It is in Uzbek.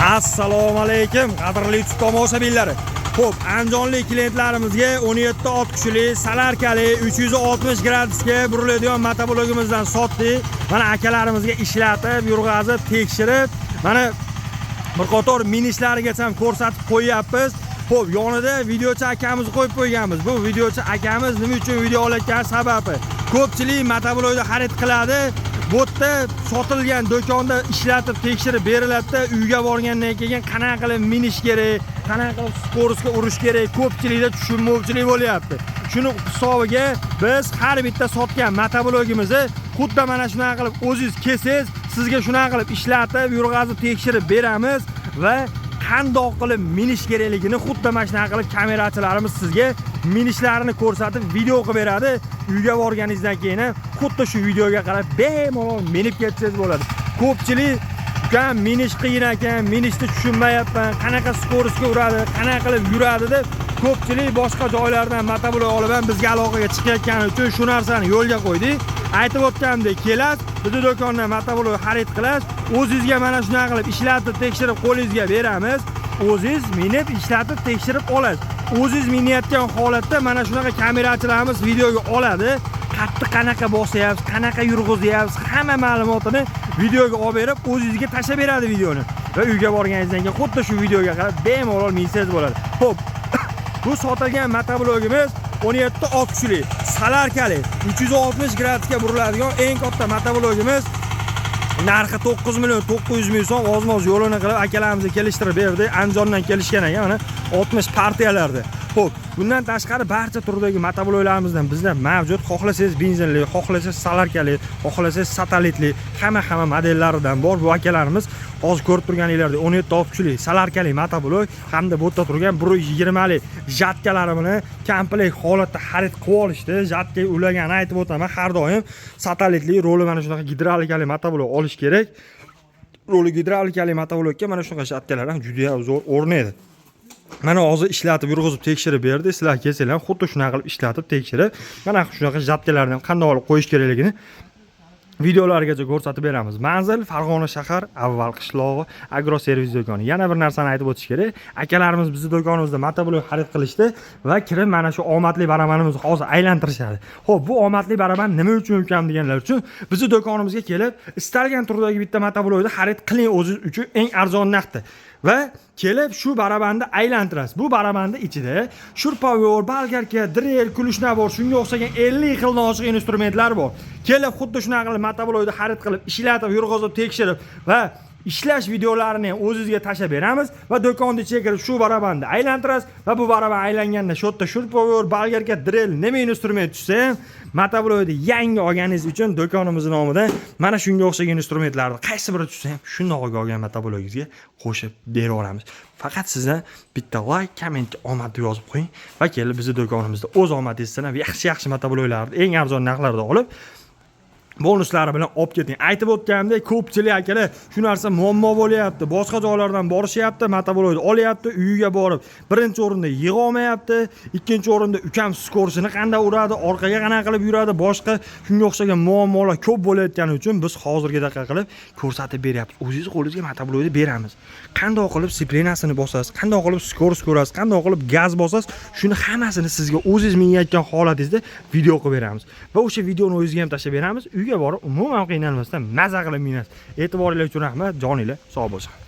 Assalomu alaykum, qadrli tomoshabinlar. Xo'p, andijonlik klientlarimizga 17 kuchli salarkali 360 gradusga buriladigan motoblogimizdan sotdik. Mana akalarimizga ishlatib, yurg'azib, tekshirib, mana bir qator minishlargacha ham ko'rsatib qo'yapmiz. Xo'p, yonida videochi akamiz qo'yib qo'yganmiz. Bu videochi akamiz nima uchun video olayotgan sababi? Ko'pchilik motoblogda xarid qiladi. Bu yerda sotilgan do'konda ishlatib tekshirib beriladi. Uyga borgandan keyin qanaqa qilib minish kerak, qanaqa qilib skoroskga urish kerak, ko'pchilikda tushunmovchilik bo'lyapti. Shuni hisobiga biz har bitta sotgan motoblogimizni xuddi mana shunaqa qilib o'zingiz kelsangiz, sizga shunaqa qilib ishlatib, yurg'azib tekshirib beramiz va qandoq qilib minish kerakligini xuddi mana shunaqa qilib kamerachilarimiz sizga minishlarini ko'rsatib video qilib beradi. Uyga borganingizdan keyin xuddi shu videoga qarab bemalol minib ketsangiz bo'ladi. Ko'pchilik "Ukan, minish qiyin ekan, minishni tushunmayapman, qanaqa skoroskga uradi, qanaqa qilib yuradi" deb ko'pchilik boshqa joylardan motoblog olib ham bizga aloqaga chiqayotgani uchun shu narsani yo'lga qo'ydik. Aytib o'tganimdek, kelasiz, biz do'kondan motoblog xarid qilasiz, o'zingizga mana shunaqa qilib ishlatib, tekshirib qo'lingizga beramiz. O'zingiz minib, ishlatib, tekshirib olasiz. O'zingiz minayotgan holatda mana shunaqa kamerachilarimiz videoga oladi. Qattiq qanaqa bosyapsiz, qanaqa yurg'izyapsiz, hamma ma'lumotini videoga olib berib, o'zingizga tashlab beradi videoni. Va uyga borganingizdan keyin xuddi shu videoga qarab bemalol minsangiz bo'ladi. Xo'p, bu sotilgan motoblogimiz 17 kuchli, salarkali, 360 gradusga buriladigan eng katta motoblogimiz. Narxi 9 million 900 ming so'm, oz-moz yo'lini qilib akalarimizni kelishtirib berdi. Andijondan kelishgan ekan, mana 60 partiyalarda. Xo'p, bundan tashqari barcha turdagi motobloglarimizdan bizda mavjud. Xohlasangiz benzinli, xohlasangiz salarkali, xohlasangiz satellitli, hamma modellaridan bor. Bu akalarimiz hozir ko'rib turganingizda 17 kuchli salarkali motoblog hamda bu yerda turgan 120 lik jatkalarini komplekt holatda xarid qilib olishdi. Jatkaga ulagani aytib o'taman, har doim satellitli roli mana shunaqa gidravlikali motoblog olish kerak. Roli gidravlikali motoblogga mana shunaqa jatkalar ham juda zo'r o'rnaydi. Mana hozir ishlatib, yurg'izib, tekshirib berdi. Sizlar kelsanglar, xuddi shunaqa qilib ishlatib, tekshirib, mana shunaqa jatkalarni qanday qilib qo'yish kerakligini videolargacha ko'rsatib beramiz. Manzil Farg'ona shahar, Avval qishlog'i, Agro servis do'koni. Yana bir narsani aytib o'tish kerak. Akalarimiz bizning do'konimizda motoblog xarid qilishdi va kirib mana shu omadli barabanimizni hozir aylantirishadi. Xo'p, bu omadli baraban nima uchun ukam deganlar uchun bizning do'konimizga kelib, istalgan turdagi bitta motoblogni xarid qiling, o'zingiz uchun eng arzon narxda. Va kelib shu barabanda aylantirasiz. Bu barabanda ichida shurpoyor, balgarka, drill, kulishnabor, shunga o'xshagan 50 xildan oshiq instrumentlar bor. Kelib xuddi shunaqa qilib motoblogni xarid qilib, ishlatib, yurg'izib, tekshirib va ishlash videolarini o'zingizga tashlab beramiz va do'konni ichiga kirib shu barabanda aylantirasiz va bu baraban aylanganda shu yerda shurpoyor, balgarka, drill, nima instrument tushsa ham motoblogni yangi olganingiz uchun do'konimizning nomidan mana shunga o'xshagan instrumentlarni qaysi biri tushsa ham shundoq olgan motoblogingizga qo'shib beraveramiz. Faqat sizdan bitta like, kommentga omad yozib qo'ying va kelib bizning do'konimizda o'z omadingizni sanab yaxshi motobloglarni eng arzon narxlarda olib bonuslari bilan olib keting. Aytib o'tganimdek, ko'pchilik akalar shu narsa muammo bo'lyapti. Boshqa joylardan borishyapti, motoblogni olyapti, uyiga borib, birinchi o'rinda yig'a olmayapti, ikkinchi o'rinda ukam skorsini qanday uradi, orqaga qanaqa qilib yuradi, boshqa shunga o'xshagan muammolar ko'p bo'layotgani uchun biz hozirgi daqiqa qilib ko'rsatib beryapmiz. O'zingiz qo'lingizga motoblogni beramiz. Qanday qilib disiplinasini bosasiz, qanday qilib skorosk ko'rasiz, qanday qilib gaz bosasiz, shuni hammasini sizga o'zingiz minayotgan holatingizda video qilib beramiz. Va o'sha videoni o'zingizga ham tashlab beramiz. Uyga borib umuman qiynalmasdan maza qilib minasiz. E'tiboringiz uchun rahmat. Joninglar sog' bo'lsin.